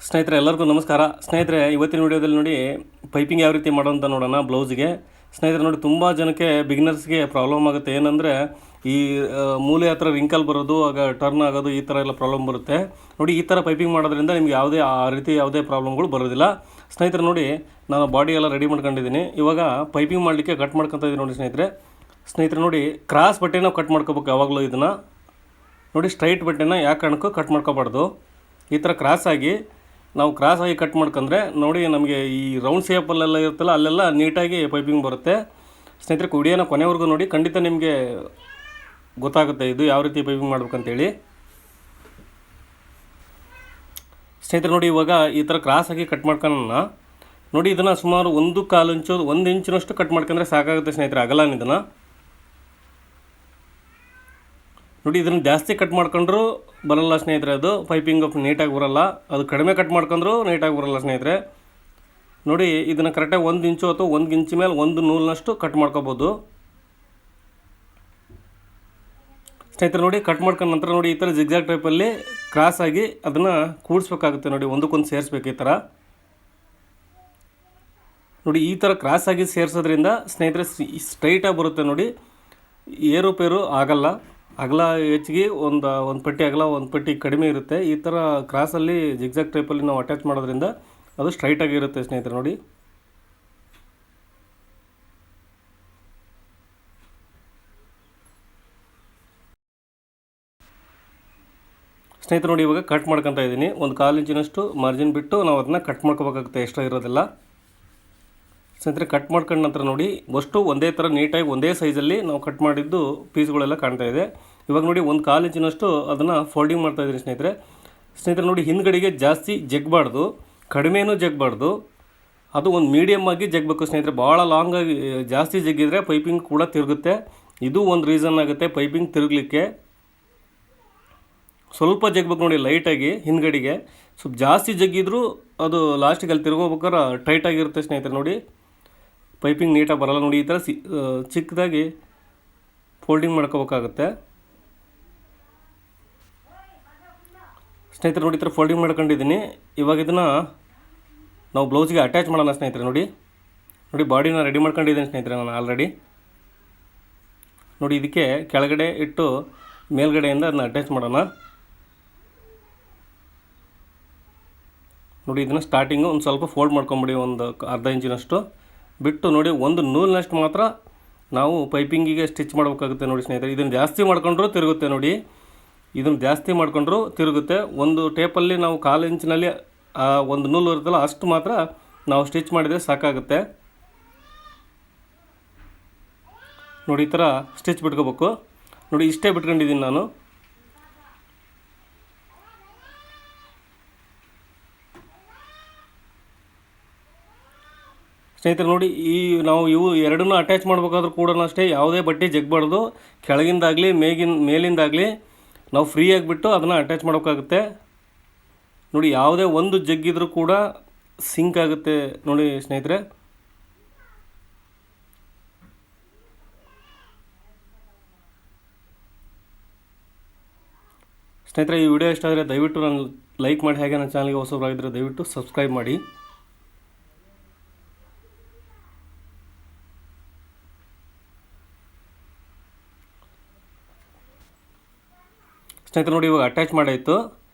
ಸ್ನೇಹಿತರೆ ಎಲ್ಲರಿಗೂ ನಮಸ್ಕಾರ. ಸ್ನೇಹಿತರೆ ಇವತ್ತಿನ ವಿಡಿಯೋದಲ್ಲಿ ನೋಡಿ ಪೈಪಿಂಗ್ ಯಾವ ರೀತಿ ಮಾಡೋಂತ ನೋಡೋಣ ಬ್ಲೌಸ್ಗೆ. ಸ್ನೇಹಿತರೆ ನೋಡಿ ತುಂಬ ಜನಕ್ಕೆ ಬಿಗಿನರ್ಸ್ಗೆ ಪ್ರಾಬ್ಲಮ್ ಆಗುತ್ತೆ. ಏನಂದರೆ ಈ ಮೂಲೆ ಹತ್ರ ರಿಂಕಲ್ ಬರೋದು, ಆಗ ಟರ್ನ್ ಆಗೋದು, ಈ ಥರ ಎಲ್ಲ ಪ್ರಾಬ್ಲಮ್ ಬರುತ್ತೆ. ನೋಡಿ ಈ ಥರ ಪೈಪಿಂಗ್ ಮಾಡೋದ್ರಿಂದ ನಿಮ್ಗೆ ಯಾವುದೇ ಆ ರೀತಿ ಯಾವುದೇ ಪ್ರಾಬ್ಲಮ್ಗಳು ಬರೋದಿಲ್ಲ. ಸ್ನೇಹಿತರೆ ನೋಡಿ ನಾನು ಬಾಡಿ ಎಲ್ಲ ರೆಡಿ ಮಾಡ್ಕೊಂಡಿದ್ದೀನಿ. ಇವಾಗ ಪೈಪಿಂಗ್ ಮಾಡಲಿಕ್ಕೆ ಕಟ್ ಮಾಡ್ಕೊತಾ ಇದ್ದೀನಿ ನೋಡಿ ಸ್ನೇಹಿತರೆ ನೋಡಿ ಕ್ರಾಸ್ ಬಟ್ಟೆನ ಕಟ್ ಮಾಡ್ಕೋಬೇಕು ಯಾವಾಗಲೂ. ಇದನ್ನು ನೋಡಿ ಸ್ಟ್ರೈಟ್ ಬಟ್ಟೆನ ಯಾವ ಕಾರಣಕ್ಕೂ ಕಟ್ ಮಾಡ್ಕೋಬಾರ್ದು. ಈ ಥರ ಕ್ರಾಸಾಗಿ ನಾವು ಕ್ರಾಸಾಗಿ ಕಟ್ ಮಾಡ್ಕೊಂಡ್ರೆ ನೋಡಿ ನಮಗೆ ಈ ರೌಂಡ್ ಶೇಪಲ್ಲೆಲ್ಲ ಇರುತ್ತಲ್ಲ ಅಲ್ಲೆಲ್ಲ ನೀಟಾಗಿ ಪೈಪಿಂಗ್ ಬರುತ್ತೆ. ಸ್ನೇಹಿತರೆ ವಿಡಿಯೋನ ಕೊನೆವರೆಗೂ ನೋಡಿ, ಖಂಡಿತ ನಿಮಗೆ ಗೊತ್ತಾಗುತ್ತೆ ಇದು ಯಾವ ರೀತಿ ಪೈಪಿಂಗ್ ಮಾಡ್ಬೇಕಂತೇಳಿ. ಸ್ನೇಹಿತರೆ ನೋಡಿ ಇವಾಗ ಈ ಥರ ಕ್ರಾಸಾಗಿ ಕಟ್ ಮಾಡ್ಕೊಳ್ಳೋಣ. ನೋಡಿ ಇದನ್ನು ಸುಮಾರು 1/4 ಇಂಚು 1 ಇಂಚಿನಷ್ಟು ಕಟ್ ಮಾಡ್ಕೊಂಡ್ರೆ ಸಾಕಾಗುತ್ತೆ ಸ್ನೇಹಿತರೆ, ಅಗಲನ ಇದನ್ನು. ನೋಡಿ ಇದನ್ನು ಜಾಸ್ತಿ ಕಟ್ ಮಾಡ್ಕೊಂಡ್ರೂ ಬರೋಲ್ಲ ಸ್ನೇಹಿತರೆ, ಅದು ಪೈಪಿಂಗ್ ನೀಟಾಗಿ ಬರೋಲ್ಲ. ಅದು ಕಡಿಮೆ ಕಟ್ ಮಾಡ್ಕೊಂಡ್ರೂ ನೀಟಾಗಿ ಬರೋಲ್ಲ ಸ್ನೇಹಿತರೆ. ನೋಡಿ ಇದನ್ನು ಕರೆಕ್ಟಾಗಿ 1 ಇಂಚು ಅಥವಾ 1 ಇಂಚು ಮೇಲೆ 1 ನೂಲಿನಷ್ಟು ಕಟ್ ಮಾಡ್ಕೋಬೋದು ಸ್ನೇಹಿತರೆ. ನೋಡಿ ಕಟ್ ಮಾಡ್ಕೊಂಡ ನಂತರ ನೋಡಿ ಈ ಥರ ಜಿಗ್ಜಾಗ್ ಟೈಪಲ್ಲಿ ಕ್ರಾಸಾಗಿ ಅದನ್ನು ಕೂಡಿಸ್ಬೇಕಾಗುತ್ತೆ. ನೋಡಿ ಒಂದಕ್ಕೊಂದು ಸೇರಿಸ್ಬೇಕು ಈ ಥರ. ನೋಡಿ ಈ ಥರ ಕ್ರಾಸಾಗಿ ಸೇರಿಸೋದ್ರಿಂದ ಸ್ನೇಹಿತರೆ ಸ್ಟ್ರೈಟಾಗಿ ಬರುತ್ತೆ. ನೋಡಿ ಏರುಪೇರು ಆಗಲ್ಲ. ಅಗಲ ಹೆಚ್ಚಿಗೆ ಒಂದು ಪಟ್ಟಿ ಅಗಲ, ಒಂದು ಪಟ್ಟಿ ಕಡಿಮೆ ಇರುತ್ತೆ. ಈ ಥರ ಕ್ರಾಸಲ್ಲಿ ಜಿಗ್ಜಾಗ್ ಟೈಪಲ್ಲಿ ನಾವು ಅಟ್ಯಾಚ್ ಮಾಡೋದ್ರಿಂದ ಅದು ಸ್ಟ್ರೈಟಾಗಿ ಇರುತ್ತೆ ಸ್ನೇಹಿತರೆ. ನೋಡಿ ಸ್ನೇಹಿತರೆ ನೋಡಿ ಇವಾಗ ಕಟ್ ಮಾಡ್ಕೊತಾ ಇದ್ದೀನಿ. 1/4 ಇಂಚಿನಷ್ಟು ಮಾರ್ಜಿನ್ ಬಿಟ್ಟು ನಾವು ಅದನ್ನು ಕಟ್ ಮಾಡ್ಕೋಬೇಕಾಗುತ್ತೆ, ಎಕ್ಸ್ಟ್ರಾ ಇರೋದೆಲ್ಲ. ಸ್ನೇಹಿತರೆ ಕಟ್ ಮಾಡ್ಕೊಂಡ ನಂತರ ನೋಡಿ ಅಷ್ಟು ಒಂದೇ ಥರ ನೀಟಾಗಿ ಒಂದೇ ಸೈಜಲ್ಲಿ ನಾವು ಕಟ್ ಮಾಡಿದ್ದು ಪೀಸ್ಗಳೆಲ್ಲ ಕಾಣ್ತಾ ಇದೆ. ಇವಾಗ ನೋಡಿ 1/4 ಇಂಚಿನಷ್ಟು ಅದನ್ನು ಫೋಲ್ಡಿಂಗ್ ಮಾಡ್ತಾಯಿದ್ದೀನಿ ಸ್ನೇಹಿತರೆ. ನೋಡಿ ಹಿಂದ್ಗಡೆಗೆ ಜಾಸ್ತಿ ಜಗ್ಬಾರ್ದು, ಕಡಿಮೆನೂ ಜಗ್ಬಾರ್ದು, ಅದು ಒಂದು ಮೀಡಿಯಮ್ ಆಗಿ ಜಗ್ಬೇಕು ಸ್ನೇಹಿತರೆ. ಭಾಳ ಲಾಂಗಾಗಿ ಜಾಸ್ತಿ ಜಗ್ಗಿದ್ರೆ ಪೈಪಿಂಗ್ ಕೂಡ ತಿರುಗುತ್ತೆ. ಇದು ಒಂದು ರೀಸನ್ ಆಗುತ್ತೆ ಪೈಪಿಂಗ್ ತಿರುಗಲಿಕ್ಕೆ. ಸ್ವಲ್ಪ ಜಗ್ಬೇಕು ನೋಡಿ ಲೈಟಾಗಿ ಹಿಂದ್ಗಡೆಗೆ. ಸ್ವಲ್ಪ ಜಾಸ್ತಿ ಜಗ್ಗಿದ್ರೂ ಅದು ಲಾಸ್ಟಿಗೆ ಅಲ್ಲಿ ತಿರುಗೋಬೇಕಾದ್ರೆ ಟೈಟಾಗಿರುತ್ತೆ ಸ್ನೇಹಿತರೆ. ನೋಡಿ ಪೈಪಿಂಗ್ ನೀಟಾಗಿ ಬರೋಲ್ಲ. ನೋಡಿ ಈ ಥರ ಚಿಕ್ಕದಾಗಿ ಫೋಲ್ಡಿಂಗ್ ಮಾಡ್ಕೋಬೇಕಾಗುತ್ತೆ ಸ್ನೇಹಿತರೆ. ನೋಡಿ ಈ ಥರ ಫೋಲ್ಡಿಂಗ್ ಮಾಡ್ಕೊಂಡಿದ್ದೀನಿ. ಇವಾಗ ಇದನ್ನು ನಾವು ಬ್ಲೌಸ್ಗೆ ಅಟ್ಯಾಚ್ ಮಾಡೋಣ ಸ್ನೇಹಿತರೆ. ನೋಡಿ ಬಾಡಿನ ರೆಡಿ ಮಾಡ್ಕೊಂಡಿದ್ದೀನಿ ಸ್ನೇಹಿತರೆ ನಾನು ಆಲ್ರೆಡಿ. ನೋಡಿ ಇದಕ್ಕೆ ಕೆಳಗಡೆ ಇಟ್ಟು ಮೇಲ್ಗಡೆಯಿಂದ ಅದನ್ನ ಅಟ್ಯಾಚ್ ಮಾಡೋಣ. ನೋಡಿ ಇದನ್ನು ಸ್ಟಾರ್ಟಿಂಗು ಒಂದು ಸ್ವಲ್ಪ ಫೋಲ್ಡ್ ಮಾಡ್ಕೊಂಬಿಡಿ, ಒಂದು ಅರ್ಧ ಇಂಚಿನಷ್ಟು ಬಿಟ್ಟು. ನೋಡಿ ಒಂದು ನೂಲಿನಷ್ಟು ಮಾತ್ರ ನಾವು ಪೈಪಿಂಗಿಗೆ ಸ್ಟಿಚ್ ಮಾಡಬೇಕಾಗುತ್ತೆ ನೋಡಿ ಸ್ನೇಹಿತರೆ. ಇದನ್ನು ಜಾಸ್ತಿ ಮಾಡ್ಕೊಂಡ್ರೂ ತಿರುಗುತ್ತೆ. ನೋಡಿ ಇದನ್ನು ಜಾಸ್ತಿ ಮಾಡ್ಕೊಂಡ್ರೂ ತಿರುಗುತ್ತೆ. ಒಂದು ಟೇಪಲ್ಲಿ ನಾವು 1/4 ಇಂಚಿನಲ್ಲಿ ಒಂದು ನೂಲು ಇರುತ್ತಲ್ಲ ಅಷ್ಟು ಮಾತ್ರ ನಾವು ಸ್ಟಿಚ್ ಮಾಡಿದರೆ ಸಾಕಾಗುತ್ತೆ. ನೋಡಿ ಈ ಥರ ಸ್ಟಿಚ್ ಬಿಟ್ಕೋಬೇಕು. ನೋಡಿ ಇಷ್ಟೇ ಬಿಟ್ಕೊಂಡಿದ್ದೀನಿ ನಾನು. ಸ್ನೇಹಿತರೆ ನೋಡಿ ನಾವು ಇವು ಎರಡನ್ನೂ ಅಟ್ಯಾಚ್ ಮಾಡಬೇಕಾದ್ರೂ ಕೂಡ ಅಷ್ಟೇ ಯಾವುದೇ ಬಟ್ಟೆ ಜಗ್ಬಾರ್ದು. ಕೆಳಗಿಂದಾಗಲಿ ಮೇಲಿಂದಾಗಲಿ ನಾವು ಫ್ರೀ ಆಗಿಬಿಟ್ಟು ಅದನ್ನು ಅಟ್ಯಾಚ್ ಮಾಡೋಕ್ಕಾಗುತ್ತೆ. ನೋಡಿ ಯಾವುದೇ ಒಂದು ಜಗ್ಗಿದ್ರೂ ಕೂಡ ಸಿಂಕ್ ಆಗುತ್ತೆ ನೋಡಿ ಸ್ನೇಹಿತರೆ. ಸ್ನೇಹಿತರೆ ಈ ವಿಡಿಯೋ ಇಷ್ಟ ಆದರೆ ದಯವಿಟ್ಟು ನಾನು ಲೈಕ್ ಮಾಡಿ, ಹಾಗೆ ನನ್ನ ಚಾನಲ್ಗೆ ಹೊಸಬರಾಗಿದ್ದರೆ ದಯವಿಟ್ಟು ಸಬ್ಸ್ಕ್ರೈಬ್ ಮಾಡಿ. ಸ್ನೇಹಿತರೆ ನೋಡಿ ಇವಾಗ ಅಟ್ಯಾಚ್ ಮಾಡಾಯಿತು.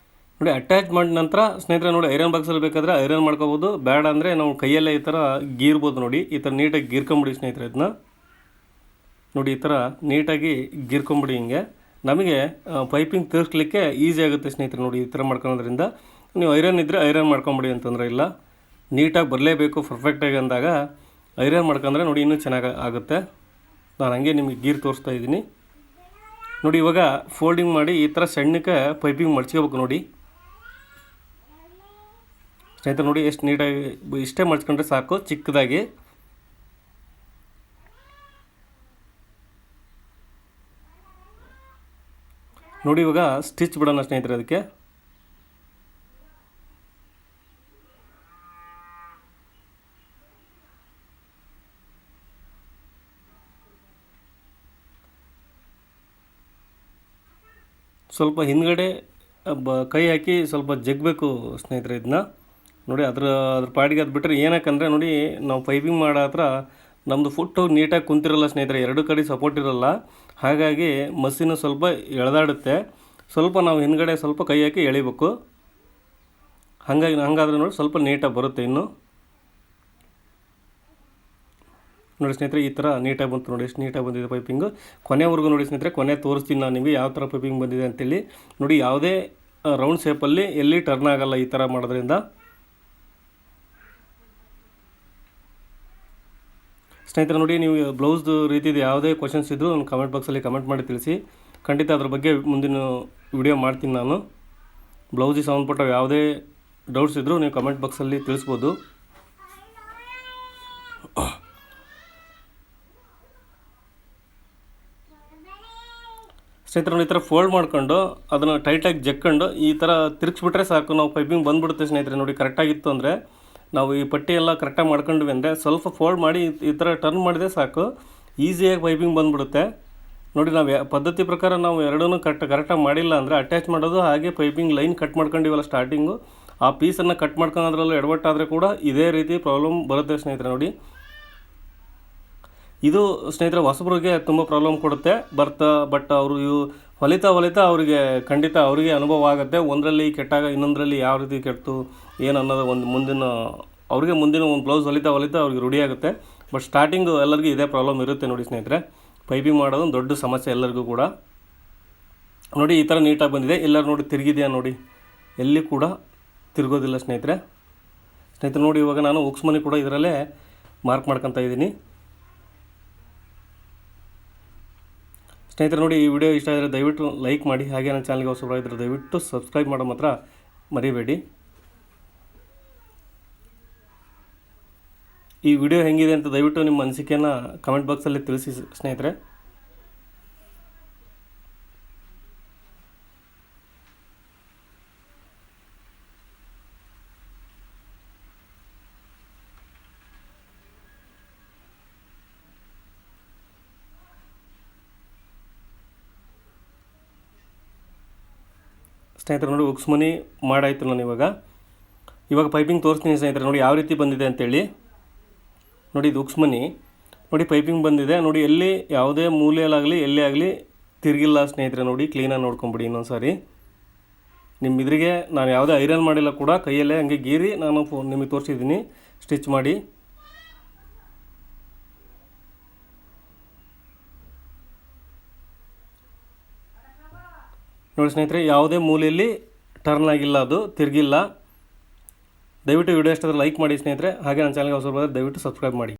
ನೋಡಿ ಅಟ್ಯಾಚ್ ಮಾಡಿದ ನಂತರ ಸ್ನೇಹಿತರೆ ನೋಡಿ ಐರನ್ ಬಾಕ್ಸಲ್ಲಿ ಬೇಕಾದರೆ ಐರನ್ ಮಾಡ್ಕೋಬೋದು, ಬೇಡ ಅಂದರೆ ನಾವು ಕೈಯಲ್ಲೇ ಈ ಥರ ಗೀರ್ಬೋದು. ನೋಡಿ ಈ ಥರ ನೀಟಾಗಿ ಗೀರ್ಕೊಂಬಿಡಿ ಸ್ನೇಹಿತರೆ. ಇದನ್ನ ನೋಡಿ ಈ ಥರ ನೀಟಾಗಿ ಗೀರ್ಕೊಂಬಿಡಿ. ಹಿಂಗೆ ನಮಗೆ ಪೈಪಿಂಗ್ ತಿರ್ಸ್ಲಿಕ್ಕೆ ಈಸಿ ಆಗುತ್ತೆ ಸ್ನೇಹಿತರೆ. ನೋಡಿ ಈ ಥರ ಮಾಡ್ಕೊಳೋದ್ರಿಂದ ನೀವು ಐರನ್ ಇದ್ದರೆ ಐರನ್ ಮಾಡ್ಕೊಂಬಿಡಿ ಅಂತಂದರೆ ಇಲ್ಲ. ನೀಟಾಗಿ ಬರಲೇಬೇಕು ಪರ್ಫೆಕ್ಟಾಗಿ ಅಂದಾಗ ಐರನ್ ಮಾಡ್ಕೊಂಡ್ರೆ ನೋಡಿ ಇನ್ನೂ ಚೆನ್ನಾಗಿ ಆಗುತ್ತೆ. ನಾನು ಹಂಗೆ ನಿಮಗೆ ಗೀರ್ ತೋರಿಸ್ತಾ ಇದ್ದೀನಿ. ನೋಡಿ ಇವಾಗ ಫೋಲ್ಡಿಂಗ್ ಮಾಡಿ ಈ ಥರ ಸಣ್ಣಕ್ಕೆ ಪೈಪಿಂಗ್ ಮಡ್ಚ್ಕೋಬೇಕು. ನೋಡಿ ಸ್ನೇಹಿತರೆ ನೋಡಿ ಎಷ್ಟು ನೀಟಾಗಿ ಇಷ್ಟೇ ಮಡ್ಚ್ಕೊಂಡ್ರೆ ಸಾಕು, ಚಿಕ್ಕದಾಗಿ. ನೋಡಿ ಇವಾಗ ಸ್ಟಿಚ್ ಬಿಡೋಣ ಸ್ನೇಹಿತರೆ. ಅದಕ್ಕೆ ಸ್ವಲ್ಪ ಹಿಂದ್ಗಡೆ ಕೈ ಹಾಕಿ ಸ್ವಲ್ಪ ಜಗ್ಬೇಕು ಸ್ನೇಹಿತರೆ ಇದನ್ನ ನೋಡಿ. ಅದ್ರ ಪಾಡಿಗೆ ಅದು ಬಿಟ್ಟರೆ ಏನಕ್ಕಂದರೆ ನೋಡಿ, ನಾವು ಪೈಪಿಂಗ್ ಮಾಡೋ ಹತ್ರ ನಮ್ಮದು ಫುಟ್ಟು ನೀಟಾಗಿ ಕುಂತಿರಲ್ಲ ಸ್ನೇಹಿತರೆ, ಎರಡು ಕಡೆ ಸಪೋರ್ಟ್ ಇರಲ್ಲ. ಹಾಗಾಗಿ ಮಷೀನು ಸ್ವಲ್ಪ ಎಳೆದಾಡುತ್ತೆ. ಸ್ವಲ್ಪ ನಾವು ಹಿಂದ್ಗಡೆ ಸ್ವಲ್ಪ ಕೈ ಹಾಕಿ ಎಳಿಬೇಕು. ಹಂಗಾದ್ರೆ ನೋಡಿ ಸ್ವಲ್ಪ ನೀಟಾಗಿ ಬರುತ್ತೆ. ಇನ್ನು ನೋಡಿ ಸ್ನೇಹಿತರೆ, ಈ ಥರ ನೀಟಾಗಿ ಬಂತು ನೋಡಿ, ಎಷ್ಟು ನೀಟಾಗಿ ಬಂದಿದೆ ಪೈಪಿಂಗು. ಕೊನೆವರೆಗೂ ನೋಡಿ ಸ್ನೇಹಿತರೆ, ಕೊನೆ ತೋರಿಸ್ತೀನಿ ನಾನು ನಿಮಗೆ ಯಾವ ಥರ ಪೈಪಿಂಗ್ ಬಂದಿದೆ ಅಂತೇಳಿ. ನೋಡಿ, ಯಾವುದೇ ರೌಂಡ್ ಶೇಪಲ್ಲಿ ಎಲ್ಲಿ ಟರ್ನ್ ಆಗಲ್ಲ ಈ ಥರ ಮಾಡೋದ್ರಿಂದ. ಸ್ನೇಹಿತರೆ ನೋಡಿ, ನೀವು ಬ್ಲೌಸ್ದು ರೀತಿದು ಯಾವುದೇ ಕ್ವಶನ್ಸ್ ಇದ್ದರೂ ನಾನು ಕಮೆಂಟ್ ಬಾಕ್ಸಲ್ಲಿ ಕಮೆಂಟ್ ಮಾಡಿ ತಿಳಿಸಿ. ಖಂಡಿತ ಅದ್ರ ಬಗ್ಗೆ ಮುಂದಿನ ವಿಡಿಯೋ ಮಾಡ್ತೀನಿ ನಾನು. ಬ್ಲೌಸಿಗೆ ಸಂಬಂಧಪಟ್ಟ ಯಾವುದೇ ಡೌಟ್ಸ್ ಇದ್ದರೂ ನೀವು ಕಮೆಂಟ್ ಬಾಕ್ಸಲ್ಲಿ ತಿಳಿಸ್ಬೋದು. ಸ್ನೇಹಿತರೆ ನೋಡಿ, ಈ ಥರ ಫೋಲ್ಡ್ ಮಾಡ್ಕೊಂಡು ಅದನ್ನು ಟೈಟಾಗಿ ಜಕ್ಕೊಂಡು ಈ ಥರ ತಿರುಗಿಸ್ಬಿಟ್ರೆ ಸಾಕು, ನಾವು ಪೈಪಿಂಗ್ ಬಂದುಬಿಡುತ್ತೆ ಸ್ನೇಹಿತರೆ. ನೋಡಿ, ಕರೆಕ್ಟಾಗಿತ್ತು ಅಂದರೆ ನಾವು ಈ ಪಟ್ಟಿ ಎಲ್ಲ ಕರೆಕ್ಟಾಗಿ ಮಾಡ್ಕೊಂಡ್ವಿ ಅಂದರೆ ಸ್ವಲ್ಪ ಫೋಲ್ಡ್ ಮಾಡಿ ಈ ಥರ ಟರ್ನ್ ಮಾಡಿದ್ರೆ ಸಾಕು, ಈಸಿಯಾಗಿ ಪೈಪಿಂಗ್ ಬಂದುಬಿಡುತ್ತೆ. ನೋಡಿ, ನಾವು ಪದ್ಧತಿ ಪ್ರಕಾರ ನಾವು ಎರಡೂ ಕರೆಕ್ಟಾಗಿ ಮಾಡಿಲ್ಲ ಅಂದರೆ ಅಟ್ಯಾಚ್ ಮಾಡೋದು, ಹಾಗೆ ಪೈಪಿಂಗ್ ಲೈನ್ ಕಟ್ ಮಾಡ್ಕೊಂಡಿವಲ್ಲ ಸ್ಟಾರ್ಟಿಂಗು, ಆ ಪೀಸನ್ನು ಕಟ್ ಮಾಡ್ಕೊಳೋದ್ರಲ್ಲೂ ಎಡವಟ್ಟಾದರೆ ಕೂಡ ಇದೇ ರೀತಿ ಪ್ರಾಬ್ಲಮ್ ಬರುತ್ತೆ ಸ್ನೇಹಿತರೆ. ನೋಡಿ, ಇದು ಸ್ನೇಹಿತರೆ ಹೊಸಬ್ರಿಗೆ ತುಂಬ ಪ್ರಾಬ್ಲಮ್ ಕೊಡುತ್ತೆ ಬಟ್ ಅವರು ಹೊಲಿತಾ ಅವರಿಗೆ ಖಂಡಿತ ಅವರಿಗೆ ಅನುಭವ ಆಗುತ್ತೆ. ಒಂದರಲ್ಲಿ ಕೆಟ್ಟಾಗ ಇನ್ನೊಂದರಲ್ಲಿ ಯಾವ ರೀತಿ ಕೆಟ್ಟು ಏನು ಅನ್ನೋದು ಮುಂದಿನ ಒಂದು ಬ್ಲೌಸ್ ಹೊಲಿತಾ ಅವ್ರಿಗೆ ರೂಢಿ ಆಗುತ್ತೆ. ಬಟ್ ಸ್ಟಾರ್ಟಿಂಗು ಎಲ್ಲರಿಗೂ ಇದೇ ಪ್ರಾಬ್ಲಮ್ ಇರುತ್ತೆ ನೋಡಿ ಸ್ನೇಹಿತರೆ. ಪೈಪಿಂಗ್ ಮಾಡೋದು ಒಂದು ದೊಡ್ಡ ಸಮಸ್ಯೆ ಎಲ್ಲರಿಗೂ ಕೂಡ. ನೋಡಿ, ಈ ಥರ ನೀಟಾಗಿ ಬಂದಿದೆ. ಎಲ್ಲರೂ ನೋಡಿ ತಿರುಗಿದೆಯಾ ನೋಡಿ, ಎಲ್ಲಿ ಕೂಡ ತಿರುಗೋದಿಲ್ಲ ಸ್ನೇಹಿತರೆ. ನೋಡಿ, ಇವಾಗ ನಾನು ಉಕ್ಸ್ ಮನಿ ಕೂಡ ಇದರಲ್ಲೇ ಮಾರ್ಕ್ ಮಾಡ್ಕೊತಾ ಇದ್ದೀನಿ ಸ್ನೇಹಿತರೆ. ನೋಡಿ, ಈ ವಿಡಿಯೋ ಇಷ್ಟ ಆದರೆ ದಯವಿಟ್ಟು ಲೈಕ್ ಮಾಡಿ, ಹಾಗೆ ನನ್ನ ಚಾನಲ್ಗೆ ಹೊಸಬರಾಗಿದ್ದರೆ ದಯವಿಟ್ಟು ಸಬ್ಸ್ಕ್ರೈಬ್ ಮಾಡೋ ಮಾತ್ರ ಮರಿಬೇಡಿ. ಈ ವಿಡಿಯೋ ಹೆಂಗಿದೆ ಅಂತ ದಯವಿಟ್ಟು ನಿಮ್ಮ ಅನಿಸಿಕೆಯನ್ನು ಕಮೆಂಟ್ ಬಾಕ್ಸಲ್ಲಿ ತಿಳಿಸಿ ಸ್ನೇಹಿತರೆ. ನೋಡಿ, ಉಕ್ಸ್ ಮನಿ ಮಾಡಾಯಿತು ನಾನು. ಇವಾಗ ಪೈಪಿಂಗ್ ತೋರಿಸ್ತೀನಿ ಸ್ನೇಹಿತರೆ. ನೋಡಿ ಯಾವ ರೀತಿ ಬಂದಿದೆ ಅಂತೇಳಿ. ನೋಡಿ, ಇದು ಉಕ್ಸ್ ಮನಿ. ನೋಡಿ, ಪೈಪಿಂಗ್ ಬಂದಿದೆ. ನೋಡಿ, ಎಲ್ಲಿ ಯಾವುದೇ ಮೂಲೆಯಲ್ಲಾಗಲಿ ಎಲ್ಲೇ ಆಗಲಿ ತಿರುಗಿಲ್ಲ ಸ್ನೇಹಿತರೆ. ನೋಡಿ, ಕ್ಲೀನಾಗಿ ನೋಡ್ಕೊಂಬಿಡಿ ಇನ್ನೊಂದು ಸಾರಿ. ನಿಮ್ಮ ಇದ್ರಿಗೆ ನಾನು ಯಾವುದೇ ಐರನ್ ಮಾಡಿಲ್ಲ ಕೂಡ, ಕೈಯಲ್ಲೇ ಹಂಗೆ ಗೀರಿ ನಾನು ನಿಮಗೆ ತೋರಿಸಿದ್ದೀನಿ ಸ್ಟಿಚ್ ಮಾಡಿ. ನೋಡಿ ಸ್ನೇಹಿತರೆ, ಯಾವುದೇ ಮೂಲೆಯಲ್ಲಿ ಟರ್ನ್ ಆಗಿಲ್ಲ, ಅದು ತಿರುಗಿಲ್ಲ. ದಯವಿಟ್ಟು ವಿಡಿಯೋ ಇಷ್ಟ ಆದರೆ ಲೈಕ್ ಮಾಡಿ ಸ್ನೇಹಿತರೆ, ಹಾಗೆ ನನ್ನ ಚಾನಲ್ಗೆ ಹೊಸಬರಾದರೆ ದಯವಿಟ್ಟು ಸಬ್ಸ್ಕ್ರೈಬ್ ಮಾಡಿ.